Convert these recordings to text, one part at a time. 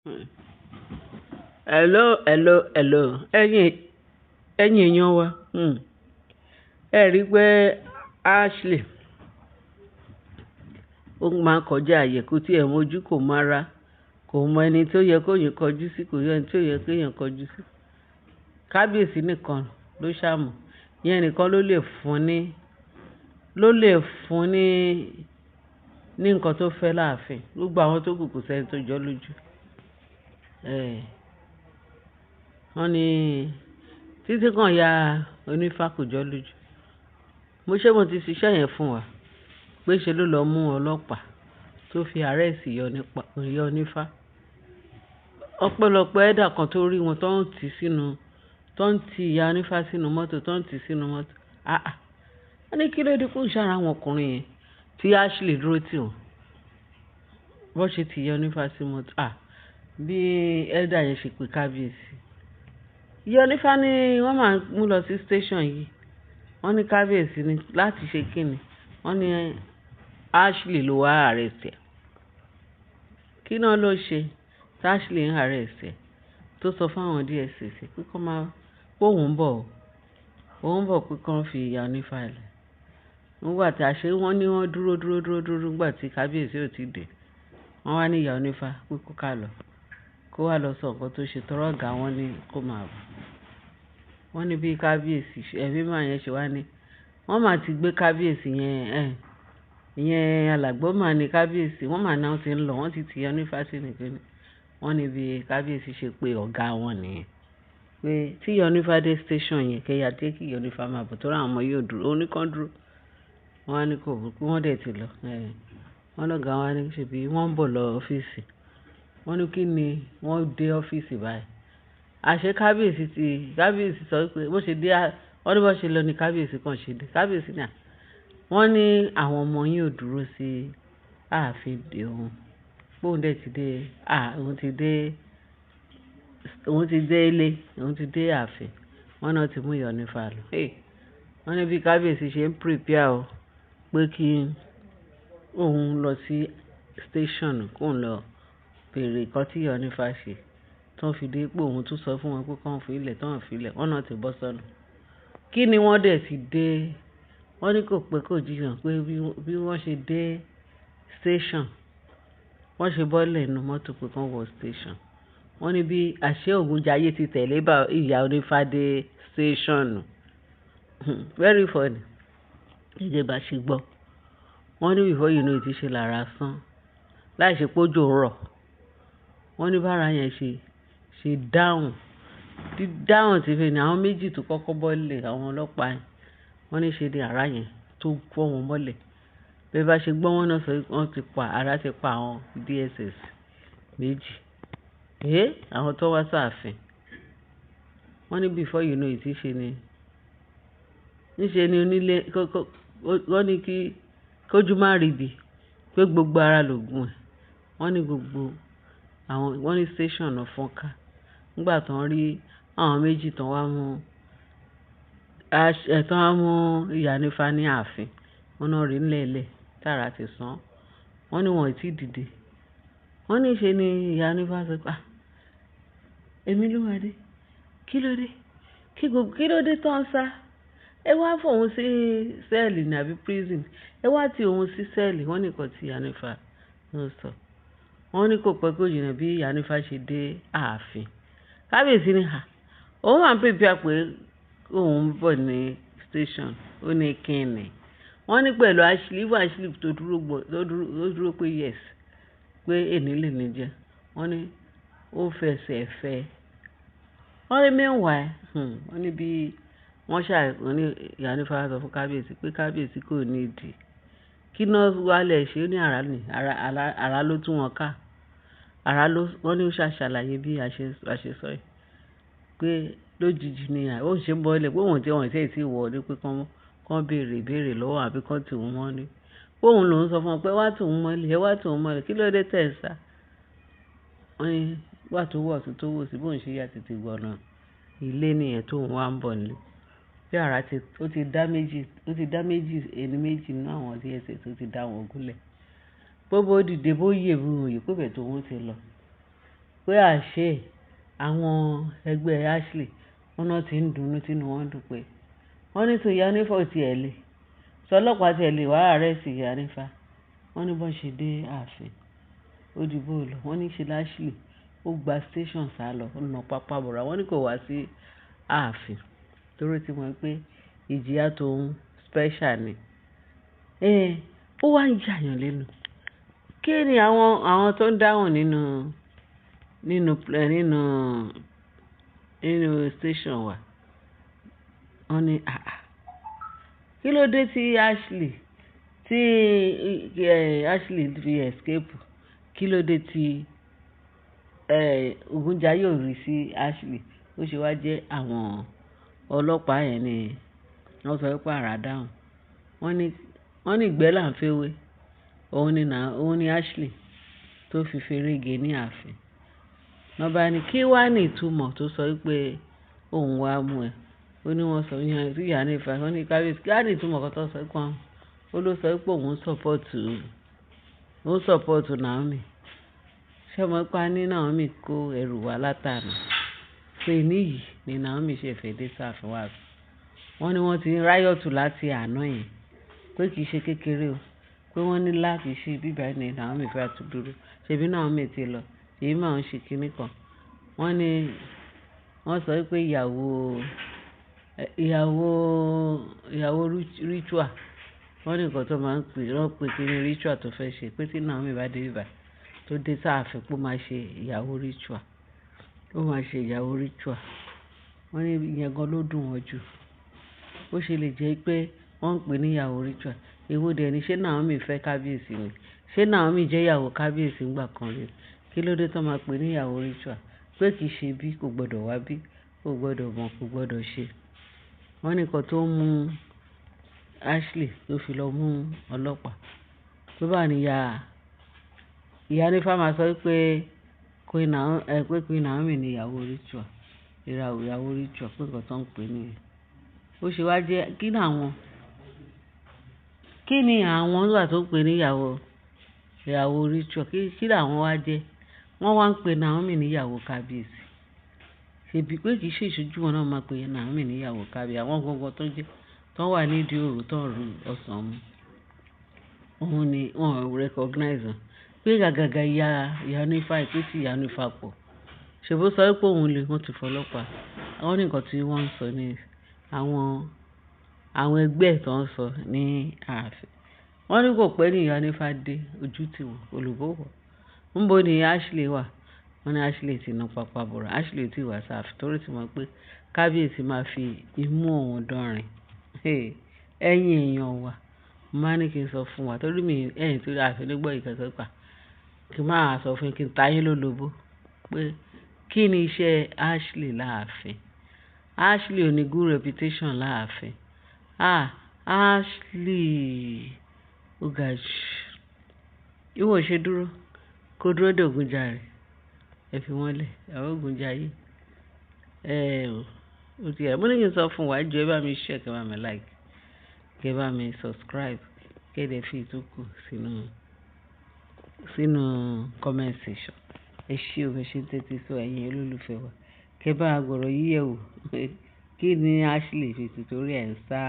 Hmm. Hello. Ẹ̀yin èèyàn wa. Ẹ rí i pé Ashley ó máa ń kọjá àyè kó tí ẹ̀ mojú kò mára kò mọ ẹni tó yẹ kóyìn kọjú sí kò yẹ ẹni tó yẹ kéèyàn kọjú sí. Kábíyèsí nìkan ló ṣàmọ̀ ìyẹn nìkan ló lè fún ní nǹkan tó fẹ́ láàfin gbogbo àwọn tó kù kò sẹ́ni tó jọ lójú. Wọ́n ní títí kan ya onífá kò jọ lójú. Mo ti ṣiṣẹ́ yẹn fún wa pé ṣe ló lọ mú ọlọ́pàá tó fi àrẹ́sì yọ onífá. Ọpẹ́lọpẹ́ ẹ̀dà kan tó rí wọn tó ń ti ìyá onífá sínú mọ́tò tó ń tì sínú mọ́tò. Wọ́n ní kí ló dé kó ń ṣàrà àwọn ọkùnrin yẹn tí Ashley dúró tì wọ́n bó ṣe ti ìyá onífá sí mọ́tò. Bí ẹ̀dà yẹn ṣe pé kábíyèsí. Ìyá onífá ni wọ́n máa mú lọ sí station yìí. Wọ́n ní kábíyèsí ni láti ṣe kíni. Wọ́n ní Ashley ló wá arrest ẹ̀. Kí náà ló ṣe tí Ashley ń arrest ẹ̀ tó sọ fún àwọn DSS pé kó máa òun bọ̀ pé kó fi ìyá onífá lẹ̀. Nígbà tí wọ́n ní wọ́n dúró nígbà tí kábíyèsí ò ti dé. Wọ́n wá ní ìyá onífá pé kó ká lọ kó wá lọ sọ nǹkan tó ṣe tọrọ ọ̀gá wọn ní kó máa bọ̀. Wọ́n ní bí kábíyèsí ẹ̀mí máa yẹn ṣe wá ní wọ́n máa ti gbé kábíyèsí yẹn ìyẹn alàgbọ́ máa ní kábíyèsí wọ́n máa náà ti ń lọ wọ́n ti ìyá onífá sí nìkan ni. Wọ́n ní bí kábíyèsí ṣe pé ọ̀gá wọn nìyẹn pé tí ìyá onífá dé station yẹn kẹ́yà dé kí ìyá onífá máa bọ̀ tó ra àwọn ọmọ yóò dúró oníkan dúró. Wọ́n á ní kò burúkú wọ́n dẹ̀ ti lọ. Wọ́n lọ́gàá wọn ní ṣe bí wọ́n ń bọ̀ lọ ọ́fíìsì. Wọ́n ní kí ni wọ́n dé ọ́fíìsì báyìí. Àṣé kábíyèsí sọ pé bó ṣe dé wọ́n ní bó ṣe lọ ní kábíyèsí kan ṣe dé. Kábíyèsí náà wọ́n ní àwọn ọmọ yín ò dúró sí ààfin dè òun. Bóun dẹ̀ ti dé òun ti dé ilé òun ti dé ààfin. Wọ́n náà ti mú ìyá onífá lọ. Wọ́n ní bí kábíyèsí ṣe ń prepare o pé kí òun lọ sí station kóun lọ béèrè nǹkan tí ìyá onífá ṣe tó ń fi dé pé òun tún sọ fún wọn pé kán fi ilẹ̀ tó ń fi ilẹ̀ wọ́n náà ti bọ́ sọ́nà. Kí ni wọ́n dẹ̀ ti dé wọ́n ní kò pẹ́ kò jiyàn pé bí wọ́n ṣe dé station wọ́n ṣe bọ́lẹ̀ nínú mọ́tò pé kán wọ station. Wọ́n ní bí àṣẹ Ògúnjayé ti tẹ̀lé ìyá onífá dé station. Very funny. Gẹ́gẹ́ bá ṣe gbọ́. Wọ́n ní before you know it ṣe lára sán láì ṣe pójò rọ̀. Wọ́n ní bára yẹn ṣe dáhùn tí fẹ́ ni àwọn méjì tó kọ́kọ́ bọ́lẹ̀ àwọn ọlọ́pàá yẹn. Wọ́n ní ṣe ni ara yẹn tó fọ́ wọn mọ́lẹ̀. Bẹ́ẹ̀ bá ṣe gbọ́ wọn náà sọ pé ara ti pa àwọn DSS méjì. Àwọn tó wá sáàfin. Wọ́n ní before you know it ṣe ni níṣe ni onílé wọ́n ní kí kójú má ríbi pé gbogbo ara lògùn ẹ̀. Wọ́n ní station náà fọ́nká nígbà tó ń rí àwọn méjì tó wá mú ìyá onífá ní ààfin. Wọ́n náà rí ńlẹ̀ẹ́lẹ̀ tára ti sàn. Wọ́n ní wọn ò tí dìde. Wọ́n ní ṣe ni ìyá onífá sọ pé èmi ló wá dé kí ló dé tó ń sá ẹ wá fòun sí sẹ́ẹ̀lì ní àbí prison ẹ wá ti òun sí sẹ́ẹ̀lì. Wọ́n ní nǹkan tí ìyá onífá ló sọ. Wọ́n ní kò pẹ́ kó jìnnà bí ìyá onífá ṣe dé ààfin. Kábíyèsí ni òun máa ń prepare pé òun bọ̀ ní station ó ní kíni. Wọ́n ní pẹ̀lú Ashley tó dúró pé yes pé èní lè ní jẹ́. Wọ́n ní ó fẹsẹ̀ fẹ́. Wọ́n ní meanwhile wọ́n ní bí wọ́n ní ìyá onífá sọ fún kábíyèsí pé kábíyèsí kò ní ìdí. Kí náà wálẹ̀ ṣe ó ní àrá ló tún wọn ká. Wọ́n ní ó ṣàṣàlàyé bí a ṣe sọ yìí pé lójijì ni ó ṣe ń bọ́ ilẹ̀ pé òun tí wọ́n ti wọ̀ ní pé kán béèrè ìbéèrè lọ́wọ́ àbí kán tì wọ́n mọ́lé. Pé òun lòún sọ fún wọn pé wá tì wọ́n mọ́lé kí ló dé tẹ̀ ń sá. Wọ́n ní wà tó wọ̀ tó wò sí bóun ṣe yá tètè gbọ̀nà ilé nìyẹn tóun wá ń bọ̀ nílé. Bí àrá ó ti dá méjì ẹni méjì nínú àwọn DSS tó ti dá wọn gúnlẹ̀. Bó dìde bó yè bó òye pé bẹ̀ tó wọ́n ti lọ. pé àṣé àwọn ẹgbẹ́ Ashley wọn náà ti ń dunnú tínú wọn dùn pé wọ́n ní tó Yanifa ò tiẹ̀ lè sọ ọlọ́pàá tiẹ̀ lè wá àrẹ́sì Yanifa wọ́n ní bọ́n ṣe dé ààfin ó dìbò lọ wọ́n ní ṣe Ashley ó gba station sá lọ ó nà pápá bọ̀rọ̀ wọ́n ní kò wá sí ààfin torí ti mọ̀ pé ìjìyà tòun special ni ó wá ń yàyàn lẹ́nu kí ni àwọn tó ń dáhùn nínú station wa wọ́n ní kí ló dé tí Ashley fi escape kí ló dé tí Ògúnjayé ò rí sí Ashley ó ṣe wá jẹ́ àwọn ọlọ́pàá yẹn ni wọ́n sọ pé àrà dáhùn wọ́n ní ìgbẹ́ là ń fẹ́wé òun ni Ashley tó fi ferege ní ààfin nọba ni kí wá ní ìtumọ̀ tó sọ pé òun wá mú ẹ ó ní wọ́n sọ yẹn sí Yanifa wọ́n ní kábíyèsí kí wá ní ìtumọ̀ kan tó sọ pé ó ló sọ pé òun sọpọ́ọ̀tù Naomi ṣé ọmọ pa ní Naomi kó ẹrù wá látàná pé níyì ni Naomi ṣe fẹ́ dé sáàfin wá wọ́n ní wọ́n ti ń ráyọ̀tù láti àná yẹn pé kì í ṣe kékeré o pé wọ́n ní láti ṣe bíbá ní Naomi fẹ́ tún dúró ṣebí Naomi ti lọ èyí máa ń ṣe kinní kan wọ́n sọ pé ìyàwó ritual wọ́n ní nǹkan tó máa ń pè wọ́n pè kí ni ritual tó fẹ́ ṣe pé tí Naomi bá dé bíbá tó dé sáàfin pé ó máa ṣe ìyàwó ritual wọ́n ní ìyẹn gan ló dùn wọ́n jù ó ṣe lè jẹ́ pé wọ́n ń pè ní ìyàwó ritual èwo dẹ̀ ni ṣé Naomi fẹ́ kábíyèsí ni ṣé Naomi jẹ́ ìyàwó kábíyèsí ńgbà kan rí kí ló dé tó máa pè ní ìyàwó ritual pé kì í ṣe bí kò gbọ́dọ̀ wá bí kò gbọ́dọ̀ mọ̀ kò gbọ́dọ̀ ṣe wọ́n ní nǹkan tó ń mú Ashley tó fi lọ mú ọlọ́pàá tó bá ní Yanifa máa sọ pé Queen Naomi ni ìyàwó ritual ìyàwó ritual pé nǹkan tó ń pè nìyẹn ó ṣe wá jẹ́ kí ni àwọn nígbà tó ń pè ní ìyàwó ritual kí làwọn wá jẹ́ wọ́n wá ń pè Naomi ní ìyàwó kábíyèsí ṣèbí pé kì í ṣe ìṣojú wọn náà máa pè Naomi ní ìyàwó kábíyèsí àwọn gbọ̀ngàn tó wà nídìí òru tó ń ru ọ̀sán mu òun ni wọ́n recognize wọn pé gàgàgà Yanifa ìpèsè Yanifa pọ̀ ṣèbó sọ pé òun lè wọ́n ti fọlọ́pàá àwọn nìkan tí wọ́n ń sọ ní àwọn ẹgbẹ́ tó ń sọ ní ààfin wọ́n ní kò pẹ́ ní Yanifa dé ojú tí wọ́n olùbọ̀wọ̀ ńbo ni Ashley wà wọ́n ní Ashley ti ná pápá bọ̀rọ̀ Ashley ti wà sáàfin torí ti mọ̀ pé kábíyèsí máa fi imú òun dánrin ẹ̀yin èèyàn wa máa ní kí n sọ fún wa torí mi ẹ̀yìn tó àfi nígbọ́ ìkẹsọ́ pa kí n máa sọ fún kí n ta yín lólobó pé kí ni iṣẹ́ Ashley láàfin Ashley ò ní good reputation láàfin Ashley ó ga jù ìwọ ṣe dúró kó dúró dé Ògúnjayé ẹ fi wọ́n lẹ̀ àwọn Ògúnjayé ó ti yà mo ní kí n sọ fún wa jọ ẹ bá mi share kẹ́ bá mi like kẹ́ bá mi subscribe kẹ́ dẹ̀ fi ìtókù sínú comment section ẹ ṣé o ṣe tẹ́tí sọ ẹ̀yin olólùfẹ́ wa kẹ́ bá gbọ̀rọ̀ yíyẹ̀ wò kí ni Ashley fi tìtorí ẹ̀ ń sá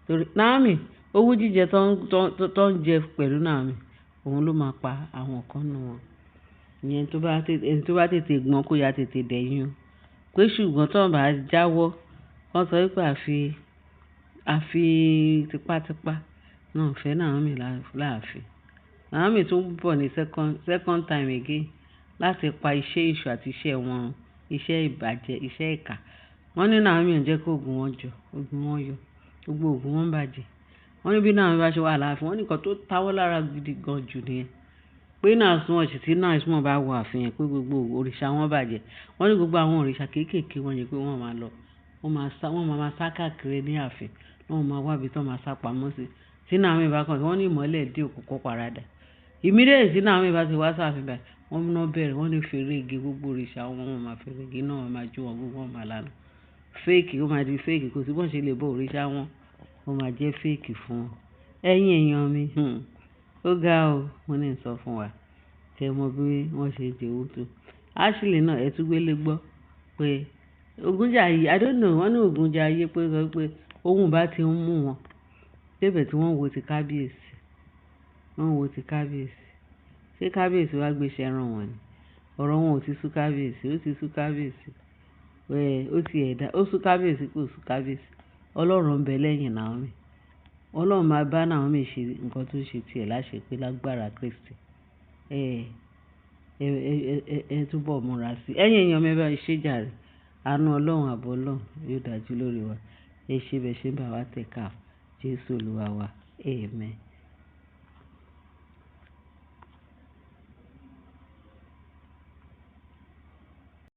torí Naomi owó jíjẹ tó ń jẹ pẹ̀lú Naomi òun ló máa pa àwọn kan nù wọn ìyẹn ẹni tó bá tètè gbọ́n kó ya tètè dẹ̀yìn o pé ṣùgbọ́n tó ń bá jáwọ́ wọ́n sọ pé àfi tipátipá náà fẹ́ Naomi láàfin Naomi tún bọ̀ ní second time again láti pa iṣẹ́ èṣù àti iṣẹ́ wọn iṣẹ́ ìbàjẹ́ iṣẹ́ ìkà wọ́n ní Naomi ò jẹ́ kó oògùn wọn yọ gbogbo oògùn wọn bàjẹ́ wọ́n ní bí Naomi bá ṣe wà láàfin wọ́n ní nǹkan tó táwọ́ lára gidi gan jù nìyẹn pé náà sún ọ̀sì tí náà sún ọba wọ àfihàn pé gbogbo òrìṣà wọn bàjẹ́ wọ́n ní gbogbo àwọn òrìṣà kéékèèké wọn yẹn pé wọ́n máa lọ wọ́n máa sá káàkiri ní ààfin wọ́n máa wábi tó máa sá pamọ́ sí tí Naomi bá kàn sí wọ́n ní ìmọ́lẹ̀ dé òkùnkùn paradà ìmídìí tí Naomi bá ti wá sáàfin báyìí wọ́n múná bẹ̀rẹ̀ wọ́n ní fèrègé gbogbo òrìṣà wọn máa fèrègé náà wọ́n máa jó wọn gbogbo wọn máa lánàá fake ó máa di fake kò sí bọ́n ṣe lè bọ́ òrìṣà wọn ó máa jẹ́ fake fún wọn ẹ̀yin èèyàn mi ó ga o mo ní sọ fún wa kẹ́ mọ̀ bí wọ́n ṣe jẹ owó tó Ashley náà ẹ tún gbélé gbọ́ pé Ògúnjàyí I don't know wọ́n ní Ògúnjàyí pé sọ pé ohun bá ti ń mú wọn débẹ̀ tí wọ́n wo ti kábíyèsí ṣé kábíyèsí wá gbéṣẹ́ ràn wọ́n ni ọ̀rọ̀ wọn ò ti sú kábíyèsí ó ti sú kábíyèsí ó sú kábíyèsí kò sú kábíyèsí ọlọ́run ń bẹ lẹ́yìn Naomi ọlọ́run máa bá Naomi ṣe nǹkan tó ṣe tiẹ̀ láṣepé lágbára Kristi ẹ túbọ̀ múra sí ẹ̀yin èèyàn mẹ́fà ìṣèjàre àánú ọlọ́run àbọ̀ ọlọ́run yóò dájú lórí wa ẹ ṣe bẹ̀ ṣe bá wa tẹ̀ka Jésù Olúwa wa amen.